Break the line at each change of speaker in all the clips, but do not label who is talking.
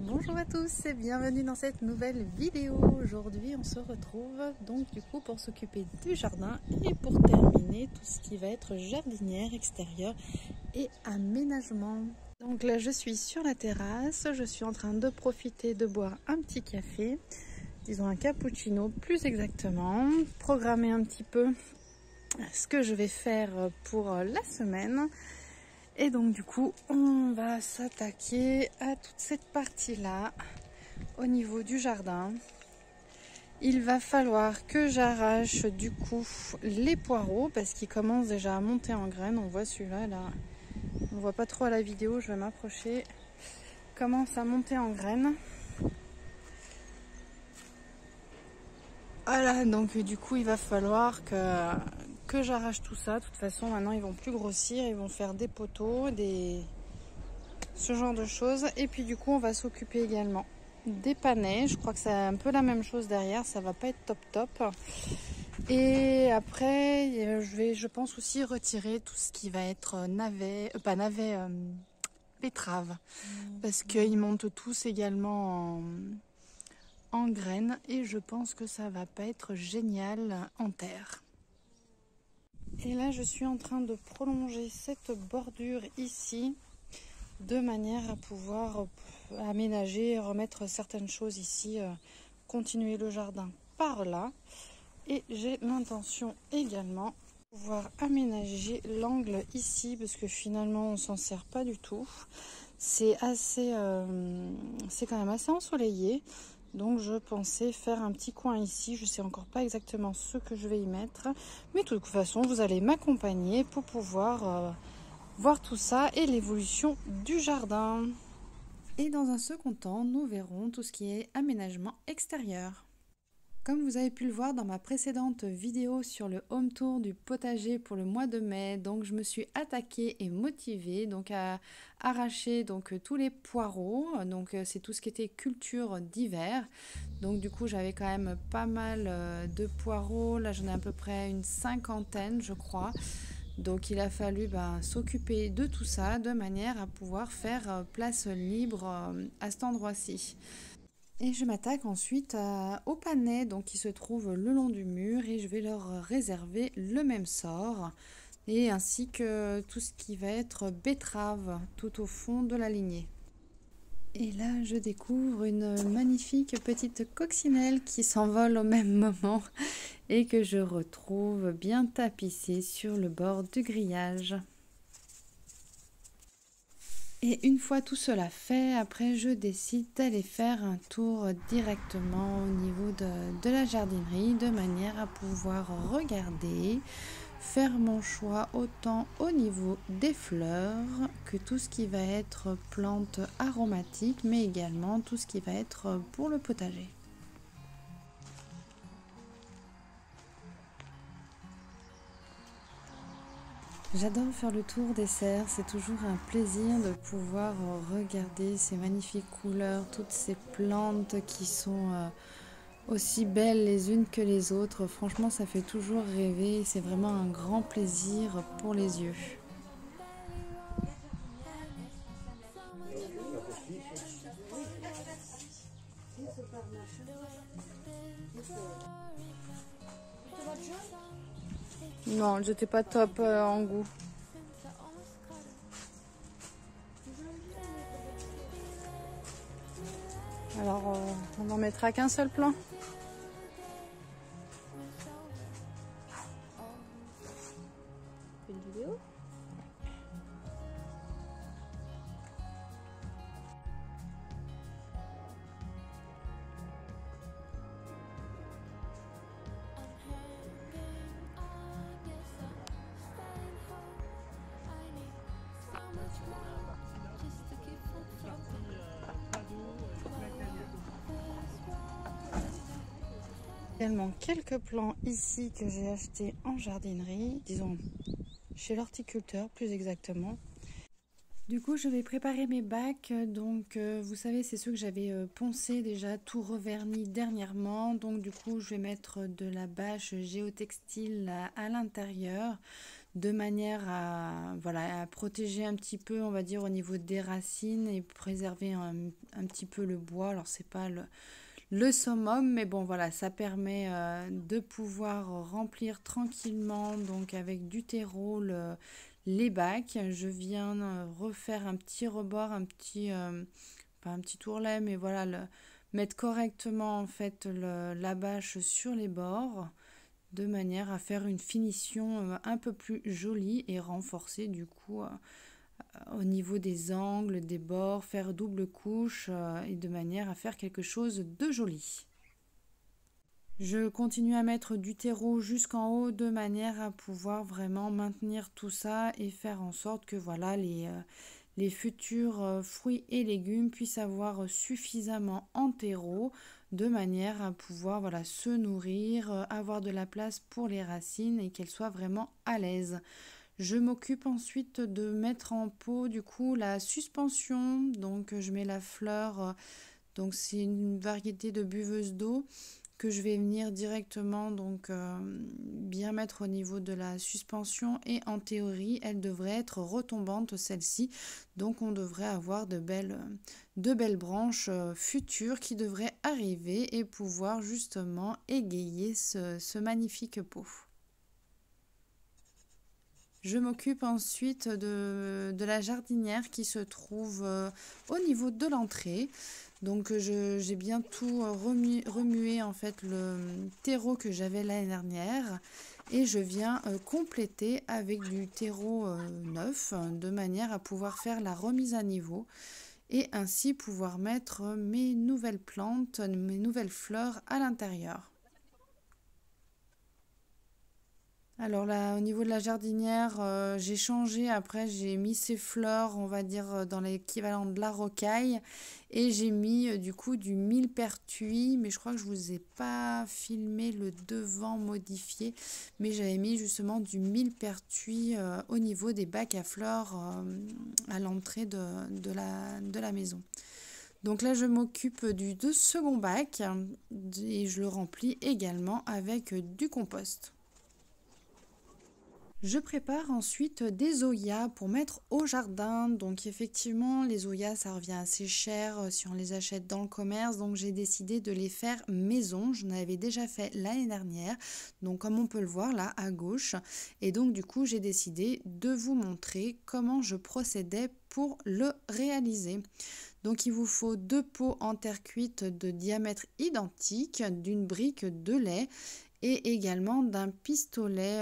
Bonjour à tous et bienvenue dans cette nouvelle vidéo. Aujourd'hui on se retrouve donc du coup pour s'occuper du jardin et pour terminer tout ce qui va être jardinière extérieure et aménagement. Donc là je suis sur la terrasse, je suis en train de profiter de boire un petit café, disons un cappuccino plus exactement, programmer un petit peu ce que je vais faire pour la semaine. Et donc du coup, on va s'attaquer à toute cette partie-là, au niveau du jardin. Il va falloir que j'arrache du coup les poireaux, parce qu'ils commencent déjà à monter en graines. On voit celui-là, là, on ne voit pas trop à la vidéo, je vais m'approcher. Commence à monter en graines. Voilà, donc du coup, il va falloir que j'arrache tout ça. De toute façon, maintenant, ils vont plus grossir, ils vont faire des poteaux, ce genre de choses. Et puis du coup, on va s'occuper également des panais. Je crois que c'est un peu la même chose derrière, ça va pas être top. Et après, je pense aussi retirer tout ce qui va être betterave, parce qu'ils montent tous également en graines et je pense que ça va pas être génial en terre. Et là, je suis en train de prolonger cette bordure ici de manière à pouvoir aménager, remettre certaines choses ici, continuer le jardin par là. Et j'ai l'intention également de pouvoir aménager l'angle ici parce que finalement on s'en sert pas du tout. C'est quand même assez ensoleillé. Donc je pensais faire un petit coin ici, je sais encore pas exactement ce que je vais y mettre. Mais de toute façon, vous allez m'accompagner pour pouvoir voir tout ça et l'évolution du jardin. Et dans un second temps, nous verrons tout ce qui est aménagement extérieur. Comme vous avez pu le voir dans ma précédente vidéo sur le home tour du potager pour le mois de mai, donc je me suis attaquée et motivée donc à arracher donc tous les poireaux. Donc c'est tout ce qui était culture d'hiver. Donc du coup j'avais quand même pas mal de poireaux. Là j'en ai à peu près une cinquantaine je crois. Donc il a fallu s'occuper de tout ça de manière à pouvoir faire place libre à cet endroit-ci. Et je m'attaque ensuite aux panais donc, qui se trouvent le long du mur et je vais leur réserver le même sort. Et ainsi que tout ce qui va être betterave tout au fond de la lignée. Et là, je découvre une magnifique petite coccinelle qui s'envole au même moment et que je retrouve bien tapissée sur le bord du grillage. Et une fois tout cela fait, après je décide d'aller faire un tour directement au niveau de la jardinerie de manière à pouvoir regarder, faire mon choix autant au niveau des fleurs que tout ce qui va être plantes aromatiques mais également tout ce qui va être pour le potager. J'adore faire le tour des serres, c'est toujours un plaisir de pouvoir regarder ces magnifiques couleurs, toutes ces plantes qui sont aussi belles les unes que les autres. Franchement, ça fait toujours rêver, c'est vraiment un grand plaisir pour les yeux. Non, j'étais pas top en goût. Alors, on n'en mettra qu'un seul plant. Une vidéo ? Également quelques plants ici que j'ai achetés en jardinerie, disons chez l'horticulteur plus exactement. Du coup je vais préparer mes bacs, donc vous savez c'est ceux que j'avais poncés déjà, tout revernis dernièrement, donc du coup je vais mettre de la bâche géotextile à l'intérieur. de manière à, voilà, à protéger un petit peu, on va dire, au niveau des racines et préserver un petit peu le bois. Alors, c'est pas le summum, mais bon, voilà, ça permet de pouvoir remplir tranquillement, donc avec du terreau, les bacs. Je viens refaire un petit rebord, pas un petit tourlet, mais voilà, mettre correctement en fait la bâche sur les bords de manière à faire une finition un peu plus jolie et renforcer du coup au niveau des angles, des bords, faire double couche et de manière à faire quelque chose de joli. Je continue à mettre du terreau jusqu'en haut de manière à pouvoir vraiment maintenir tout ça et faire en sorte que voilà les futurs fruits et légumes puissent avoir suffisamment en terreau de manière à pouvoir voilà, se nourrir, avoir de la place pour les racines et qu'elles soient vraiment à l'aise. Je m'occupe ensuite de mettre en pot du coup la suspension, donc je mets la fleur, donc c'est une variété de buveuse d'eau que je vais venir directement donc bien mettre au niveau de la suspension et en théorie elle devrait être retombante celle-ci, donc on devrait avoir de belles branches futures qui devraient arriver et pouvoir justement égayer ce magnifique pot. Je m'occupe ensuite de la jardinière qui se trouve au niveau de l'entrée. Donc j'ai bien tout remué en fait le terreau que j'avais l'année dernière et je viens compléter avec du terreau neuf de manière à pouvoir faire la remise à niveau et ainsi pouvoir mettre mes nouvelles plantes, mes nouvelles fleurs à l'intérieur. Alors là, au niveau de la jardinière, j'ai changé. Après, j'ai mis ces fleurs, on va dire, dans l'équivalent de la rocaille. Et j'ai mis du coup du millepertuis. Mais je crois que je vous ai pas filmé le devant modifié. Mais j'avais mis justement du millepertuis au niveau des bacs à fleurs à l'entrée de la maison. Donc là, je m'occupe du second bac et je le remplis également avec du compost. Je prépare ensuite des oyas pour mettre au jardin. Donc effectivement, les oyas, ça revient assez cher si on les achète dans le commerce. Donc j'ai décidé de les faire maison. Je l'avais déjà fait l'année dernière. Donc comme on peut le voir là à gauche. Et donc du coup, j'ai décidé de vous montrer comment je procédais pour le réaliser. Donc il vous faut 2 pots en terre cuite de diamètre identique, d'une brique de lait et également d'un pistolet,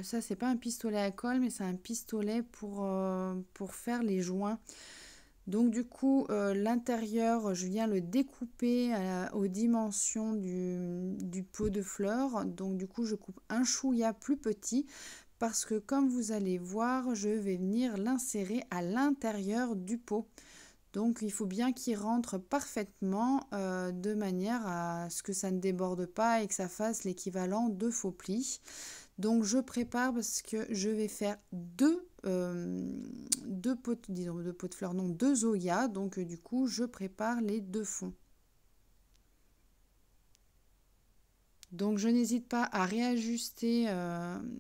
ça c'est pas un pistolet à colle mais c'est un pistolet pour faire les joints. Donc du coup l'intérieur je viens le découper aux dimensions du pot de fleurs. Donc du coup je coupe un chouïa plus petit parce que comme vous allez voir je vais venir l'insérer à l'intérieur du pot. Donc il faut bien qu'il rentre parfaitement de manière à ce que ça ne déborde pas et que ça fasse l'équivalent de faux plis. Donc je prépare parce que je vais faire deux pots, disons, deux pots de fleurs, non, deux oyas. Donc du coup je prépare les deux fonds. Donc je n'hésite pas à réajuster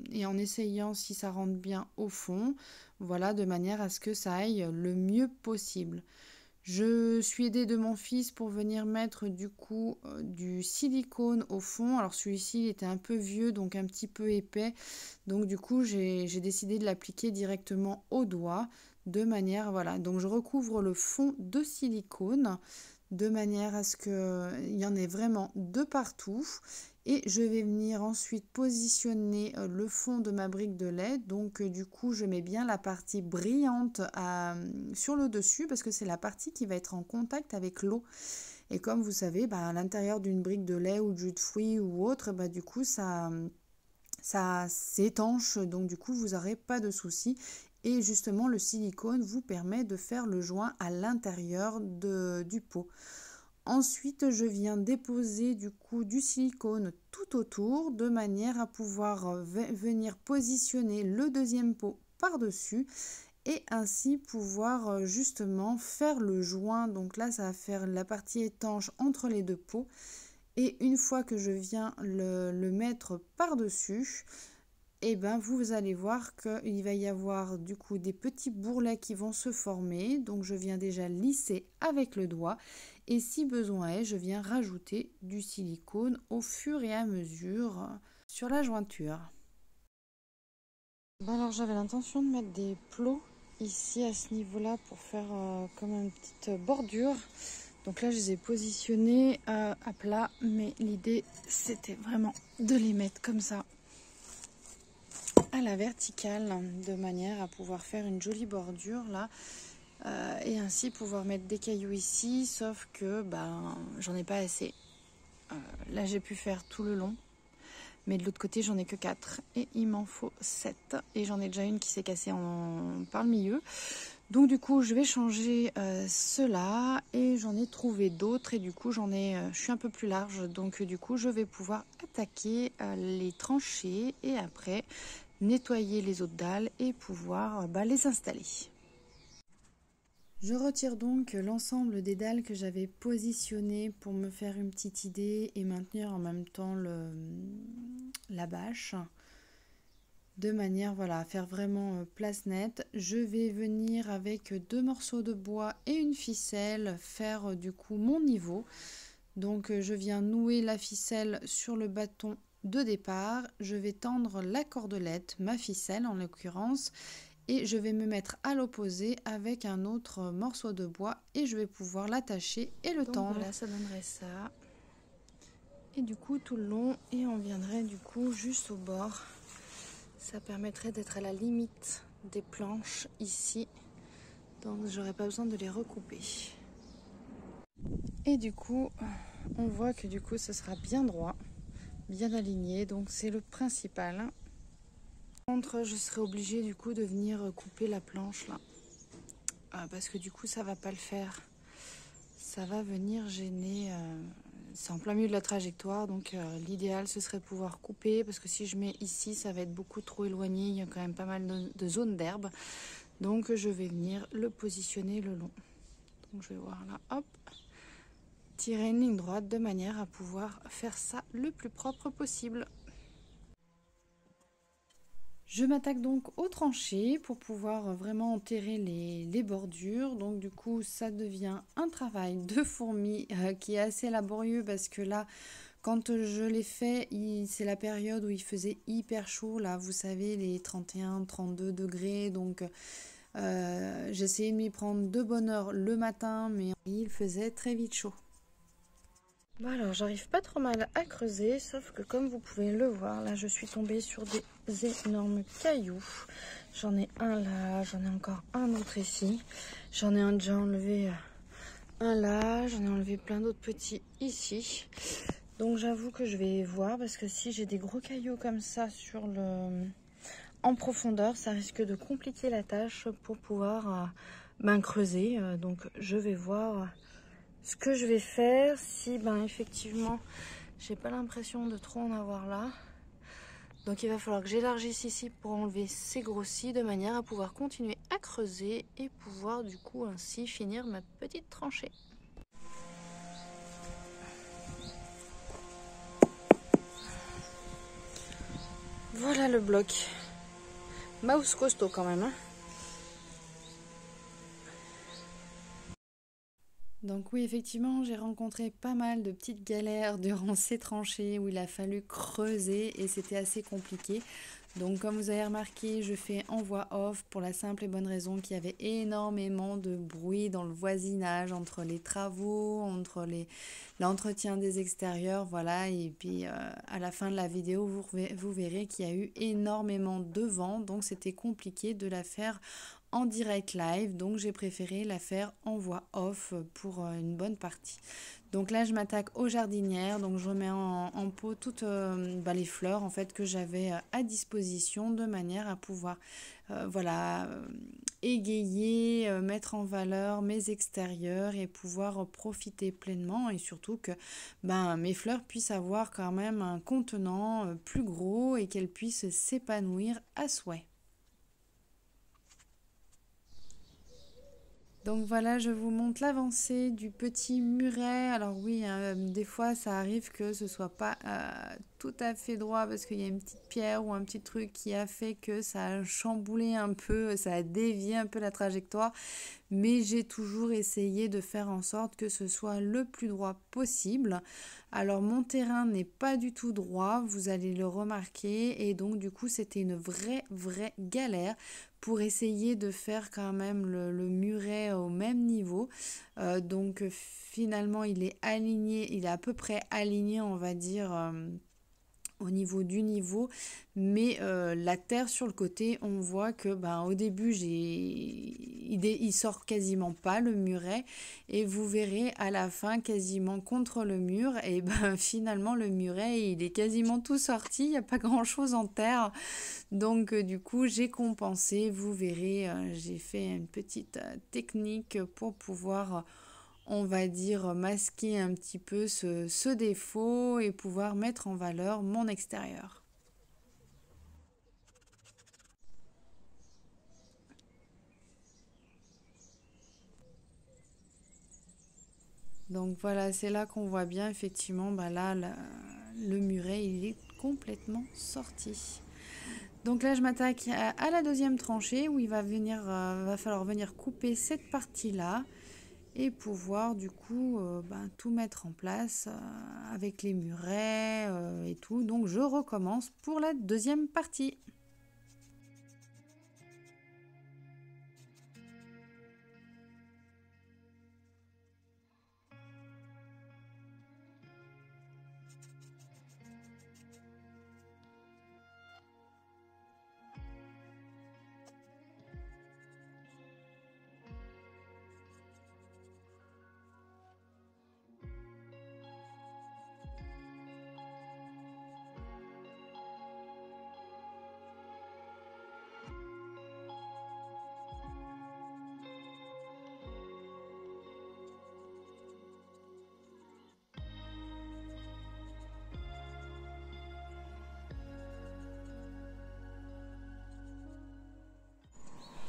et en essayant si ça rentre bien au fond. Voilà, de manière à ce que ça aille le mieux possible. Je suis aidée de mon fils pour venir mettre du coup du silicone au fond. Alors celui-ci il était un peu vieux donc un petit peu épais. Donc du coup j'ai décidé de l'appliquer directement au doigt de manière voilà. Donc je recouvre le fond de silicone de manière à ce qu'il y en ait vraiment de partout. Et je vais venir ensuite positionner le fond de ma brique de lait. Donc du coup je mets bien la partie brillante sur le dessus parce que c'est la partie qui va être en contact avec l'eau. Et comme vous savez, à l'intérieur d'une brique de lait ou de jus de fruits ou autre, du coup ça s'étanche. Donc du coup vous n'aurez pas de soucis. Et justement le silicone vous permet de faire le joint à l'intérieur du pot. Ensuite, je viens déposer du coup du silicone tout autour de manière à pouvoir venir positionner le deuxième pot par-dessus et ainsi pouvoir justement faire le joint. Donc là, ça va faire la partie étanche entre les deux pots. Et une fois que je viens le mettre par-dessus, et ben vous allez voir qu'il va y avoir du coup des petits bourrelets qui vont se former. Donc je viens déjà lisser avec le doigt et si besoin est, je viens rajouter du silicone au fur et à mesure sur la jointure. Bon alors j'avais l'intention de mettre des plots ici à ce niveau-là pour faire comme une petite bordure. Donc là je les ai positionnés à plat, mais l'idée c'était vraiment de les mettre comme ça à la verticale de manière à pouvoir faire une jolie bordure là et ainsi pouvoir mettre des cailloux ici, sauf que j'en ai pas assez. Là j'ai pu faire tout le long. Mais de l'autre côté, j'en ai que 4 et il m'en faut 7. Et j'en ai déjà une qui s'est cassée par le milieu. Donc du coup, je vais changer cela et j'en ai trouvé d'autres. Et du coup, je suis un peu plus large. Donc du coup, je vais pouvoir attaquer les tranchées et après nettoyer les autres dalles et pouvoir les installer. Je retire donc l'ensemble des dalles que j'avais positionnées pour me faire une petite idée et maintenir en même temps la bâche. De manière à faire vraiment place nette. Je vais venir avec 2 morceaux de bois et une ficelle faire du coup mon niveau. Donc je viens nouer la ficelle sur le bâton de départ. Je vais tendre la cordelette, ma ficelle en l'occurrence. Et je vais me mettre à l'opposé avec un autre morceau de bois et je vais pouvoir l'attacher et le tendre. Voilà, ça donnerait ça. Et du coup tout le long et on viendrait du coup juste au bord. Ça permettrait d'être à la limite des planches ici. Donc j'aurais pas besoin de les recouper. Et du coup, on voit que du coup ce sera bien droit, bien aligné. Donc c'est le principal. Contre, je serai obligée du coup de venir couper la planche là, parce que du coup ça va pas le faire, ça va venir gêner, c'est en plein milieu de la trajectoire, donc l'idéal ce serait de pouvoir couper, parce que si je mets ici ça va être beaucoup trop éloigné, il y a quand même pas mal de zones d'herbe, donc je vais venir le positionner le long. Donc je vais voir là, hop, tirer une ligne droite de manière à pouvoir faire ça le plus propre possible. Je m'attaque donc aux tranchées pour pouvoir vraiment enterrer les bordures. Donc du coup, ça devient un travail de fourmi qui est assez laborieux parce que là, quand je l'ai fait, c'est la période où il faisait hyper chaud. Là, vous savez, les 31, 32 degrés. Donc j'ai essayé de m'y prendre de bonne heure le matin, mais il faisait très vite chaud. Bon alors j'arrive pas trop mal à creuser, sauf que comme vous pouvez le voir, là je suis tombée sur des énormes cailloux. J'en ai un là, j'en ai encore un autre ici. J'en ai déjà enlevé un là, j'en ai enlevé plein d'autres petits ici. Donc j'avoue que je vais voir, parce que si j'ai des gros cailloux comme ça en profondeur, ça risque de compliquer la tâche pour pouvoir creuser. Donc je vais voir ce que je vais faire si effectivement j'ai pas l'impression de trop en avoir là. Donc il va falloir que j'élargisse ici pour enlever ces grossis de manière à pouvoir continuer à creuser et pouvoir du coup ainsi finir ma petite tranchée. Voilà le bloc. Mouse costaud quand même, hein. Donc oui, effectivement, j'ai rencontré pas mal de petites galères durant ces tranchées où il a fallu creuser et c'était assez compliqué. Donc comme vous avez remarqué, je fais en voix off pour la simple et bonne raison qu'il y avait énormément de bruit dans le voisinage entre les travaux, entre l'entretien des extérieurs, voilà. Et puis à la fin de la vidéo, vous verrez qu'il y a eu énormément de vent, donc c'était compliqué de la faire en direct live, donc j'ai préféré la faire en voix off pour une bonne partie. Donc là je m'attaque aux jardinières, donc je remets en pot toutes les fleurs en fait que j'avais à disposition de manière à pouvoir égayer, mettre en valeur mes extérieurs et pouvoir profiter pleinement et surtout que mes fleurs puissent avoir quand même un contenant plus gros et qu'elles puissent s'épanouir à souhait. Donc voilà, je vous montre l'avancée du petit muret. Alors oui, hein, des fois ça arrive que ce soit pas tout à fait droit parce qu'il y a une petite pierre ou un petit truc qui a fait que ça a chamboulé un peu, ça a dévié un peu la trajectoire. Mais j'ai toujours essayé de faire en sorte que ce soit le plus droit possible. Alors mon terrain n'est pas du tout droit, vous allez le remarquer, et donc du coup c'était une vraie galère pour essayer de faire quand même le muret au même niveau. Donc finalement il est aligné, il est à peu près aligné on va dire au niveau du niveau, mais la terre sur le côté, on voit que ben, au début, il sort quasiment pas le muret, et vous verrez à la fin quasiment contre le mur, et ben finalement le muret, il est quasiment tout sorti, il n'y a pas grand-chose en terre, donc du coup j'ai compensé, vous verrez, j'ai fait une petite technique pour pouvoir on va dire, masquer un petit peu ce défaut et pouvoir mettre en valeur mon extérieur. Donc voilà, c'est là qu'on voit bien effectivement, bah là, le muret, il est complètement sorti. Donc là, je m'attaque à la deuxième tranchée où il va falloir venir couper cette partie-là et pouvoir du coup tout mettre en place avec les murets et tout. Donc je recommence pour la deuxième partie.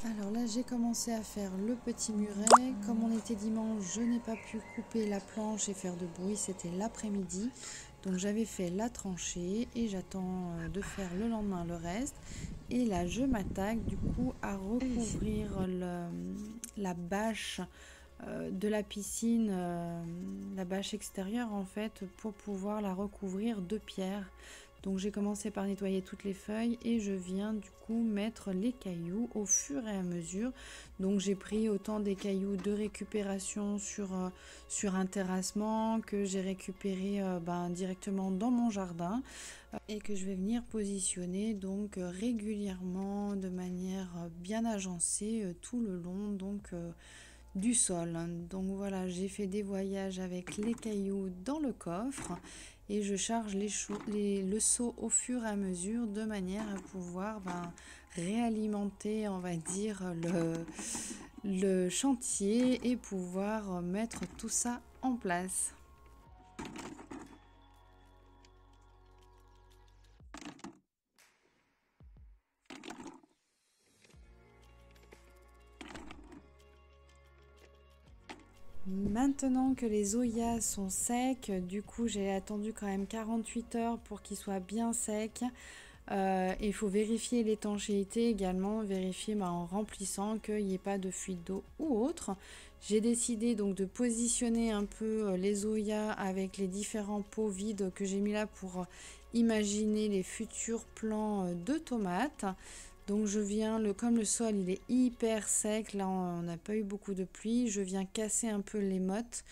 Alors là, j'ai commencé à faire le petit muret. Comme on était dimanche, je n'ai pas pu couper la planche et faire de bruit. C'était l'après-midi. Donc j'avais fait la tranchée et j'attends de faire le lendemain le reste. Et là, je m'attaque du coup à recouvrir la bâche de la piscine, la bâche extérieure en fait, pour pouvoir la recouvrir de pierre. Donc j'ai commencé par nettoyer toutes les feuilles et je viens du coup mettre les cailloux au fur et à mesure. Donc j'ai pris autant des cailloux de récupération sur un terrassement que j'ai récupéré directement dans mon jardin et que je vais venir positionner donc régulièrement de manière bien agencée tout le long du sol. Donc voilà, j'ai fait des voyages avec les cailloux dans le coffre et je charge le seau au fur et à mesure de manière à pouvoir réalimenter, on va dire, le chantier et pouvoir mettre tout ça en place. Maintenant que les oyas sont secs, du coup j'ai attendu quand même 48 heures pour qu'ils soient bien secs. Il faut vérifier l'étanchéité également, vérifier en remplissant qu'il n'y ait pas de fuite d'eau ou autre. J'ai décidé donc de positionner un peu les oyas avec les différents pots vides que j'ai mis là pour imaginer les futurs plants de tomates. Donc je viens, comme le sol il est hyper sec, là on n'a pas eu beaucoup de pluie, je viens casser un peu les mottes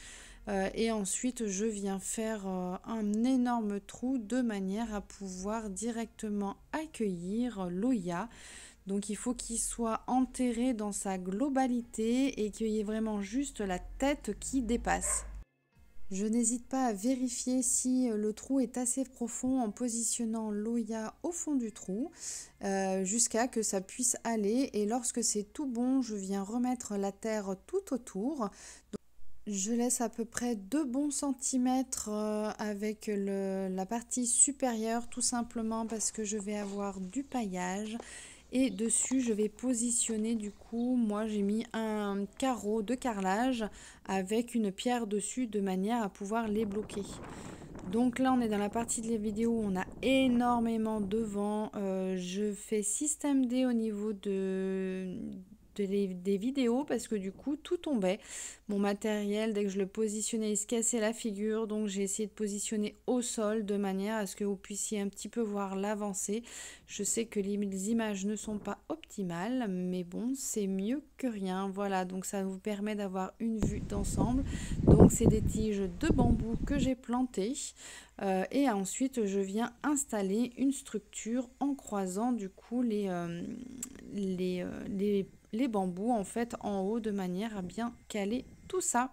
et ensuite je viens faire un énorme trou de manière à pouvoir directement accueillir l'oya. Donc il faut qu'il soit enterré dans sa globalité et qu'il y ait vraiment juste la tête qui dépasse. Je n'hésite pas à vérifier si le trou est assez profond en positionnant l'oya au fond du trou jusqu'à que ça puisse aller. Et lorsque c'est tout bon, je viens remettre la terre tout autour. Je laisse à peu près 2 bons centimètres avec la partie supérieure tout simplement parce que je vais avoir du paillage Et dessus, je vais positionner du coup, moi j'ai mis un carreau de carrelage avec une pierre dessus de manière à pouvoir les bloquer. Donc là, on est dans la partie de la vidéo où on a énormément de vent. Je fais système D au niveau des vidéos parce que du coup, tout tombait. Mon matériel, dès que je le positionnais, il se cassait la figure. Donc j'ai essayé de positionner au sol de manière à ce que vous puissiez un petit peu voir l'avancée. Je sais que les images ne sont pas optimales, mais bon, c'est mieux que rien. Voilà, donc ça vous permet d'avoir une vue d'ensemble. Donc c'est des tiges de bambou que j'ai plantées. Et ensuite, je viens installer une structure en croisant du coup les bambous en fait en haut de manière à bien caler tout ça.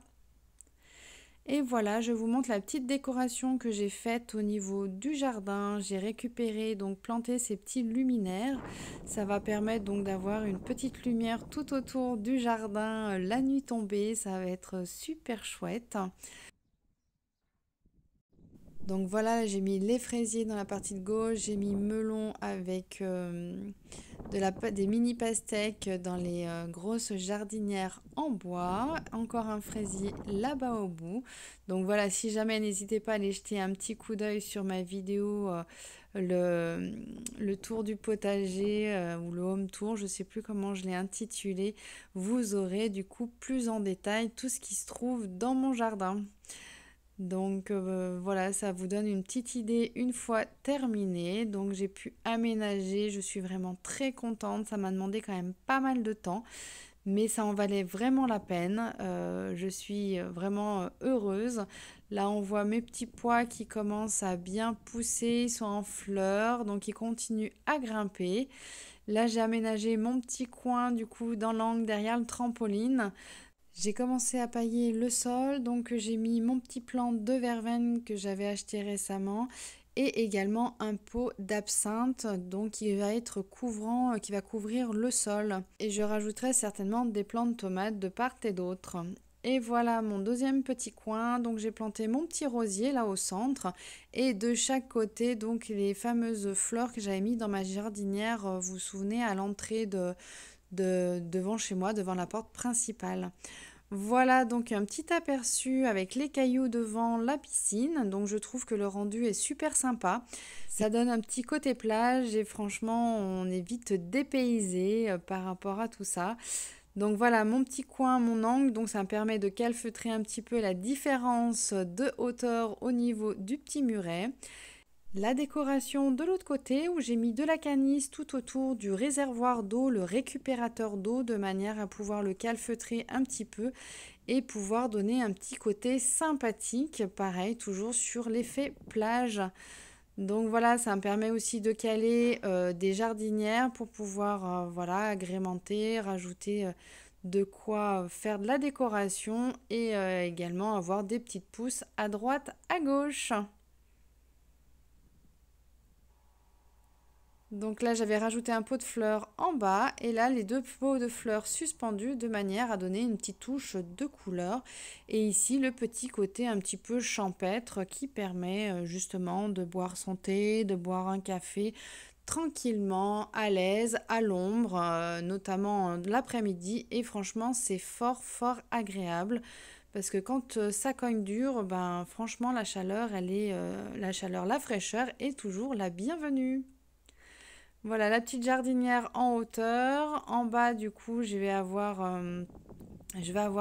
Et voilà, je vous montre la petite décoration que j'ai faite au niveau du jardin. J'ai récupéré, donc planté ces petits luminaires. Ça va permettre donc d'avoir une petite lumière tout autour du jardin la nuit tombée. Ça va être super chouette. Donc voilà, j'ai mis les fraisiers dans la partie de gauche, j'ai mis melon avec des mini pastèques dans les grosses jardinières en bois. Encore un fraisier là-bas au bout. Donc voilà, si jamais, n'hésitez pas à aller jeter un petit coup d'œil sur ma vidéo le tour du potager ou le home tour, je ne sais plus comment je l'ai intitulé. Vous aurez du coup plus en détail tout ce qui se trouve dans mon jardin. Donc voilà, ça vous donne une petite idée une fois terminé. Donc j'ai pu aménager, je suis vraiment très contente. Ça m'a demandé quand même pas mal de temps, mais ça en valait vraiment la peine. Je suis vraiment heureuse. Là, on voit mes petits pois qui commencent à bien pousser, ils sont en fleurs, donc ils continuent à grimper. Là, j'ai aménagé mon petit coin du coup dans l'angle derrière le trampoline. J'ai commencé à pailler le sol, donc j'ai mis mon petit plant de verveine que j'avais acheté récemment et également un pot d'absinthe, donc qui va être couvrant, qui va couvrir le sol. Et je rajouterai certainement des plants de tomates de part et d'autre. Et voilà mon deuxième petit coin, donc j'ai planté mon petit rosier là au centre et de chaque côté donc les fameuses fleurs que j'avais mis dans ma jardinière, vous vous souvenez, à l'entrée devant chez moi, devant la porte principale. Voilà donc un petit aperçu avec les cailloux devant la piscine. Donc je trouve que le rendu est super sympa. Ça donne un petit côté plage et franchement on est vite dépaysé par rapport à tout ça. Donc voilà mon petit coin, mon angle. Donc ça me permet de calfeutrer un petit peu la différence de hauteur au niveau du petit muret. La décoration de l'autre côté où j'ai mis de la canisse tout autour du réservoir d'eau, le récupérateur d'eau, de manière à pouvoir le calfeutrer un petit peu et pouvoir donner un petit côté sympathique, pareil toujours sur l'effet plage. Donc voilà, ça me permet aussi de caler des jardinières pour pouvoir voilà, agrémenter, rajouter de quoi faire de la décoration et également avoir des petites pousses à droite, à gauche. Donc là, j'avais rajouté un pot de fleurs en bas et là, les deux pots de fleurs suspendus de manière à donner une petite touche de couleur. Et ici, le petit côté un petit peu champêtre qui permet justement de boire son thé, de boire un café tranquillement, à l'aise, à l'ombre, notamment l'après-midi. Et franchement, c'est fort, fort agréable. Parce que quand ça cogne dur, ben franchement, la chaleur, la fraîcheur est toujours la bienvenue. Voilà la petite jardinière en hauteur. En bas, du coup, je vais avoir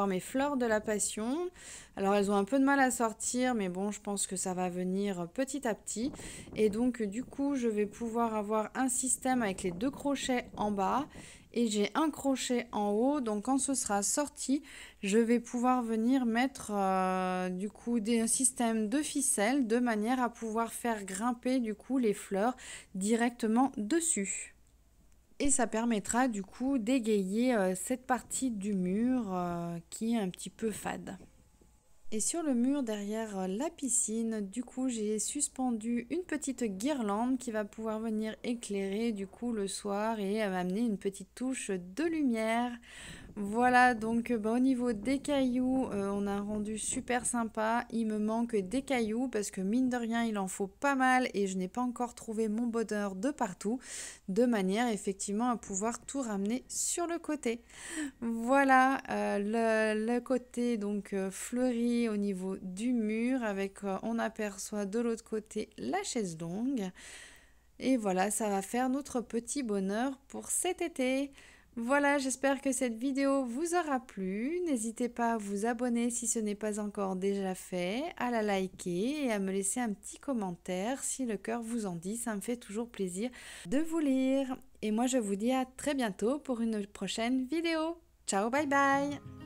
mes fleurs de la passion. Alors, elles ont un peu de mal à sortir, mais bon, je pense que ça va venir petit à petit. Et donc, du coup, je vais pouvoir avoir un système avec les deux crochets en bas. Et j'ai un crochet en haut, donc quand ce sera sorti, je vais pouvoir venir mettre du coup un système de ficelle de manière à pouvoir faire grimper du coup les fleurs directement dessus. Et ça permettra du coup d'égayer cette partie du mur qui est un petit peu fade. Et sur le mur derrière la piscine, du coup, j'ai suspendu une petite guirlande qui va pouvoir venir éclairer du coup le soir et m'amener une petite touche de lumière. Voilà, donc au niveau des cailloux, on a un rendu super sympa. Il me manque des cailloux parce que mine de rien, il en faut pas mal et je n'ai pas encore trouvé mon bonheur de partout, de manière effectivement à pouvoir tout ramener sur le côté. Voilà, le côté donc fleuri au niveau du mur avec, on aperçoit de l'autre côté la chaise longue. Et voilà, ça va faire notre petit bonheur pour cet été. Voilà, j'espère que cette vidéo vous aura plu. N'hésitez pas à vous abonner si ce n'est pas encore déjà fait, à la liker et à me laisser un petit commentaire si le cœur vous en dit. Ça me fait toujours plaisir de vous lire. Et moi, je vous dis à très bientôt pour une prochaine vidéo. Ciao, bye bye!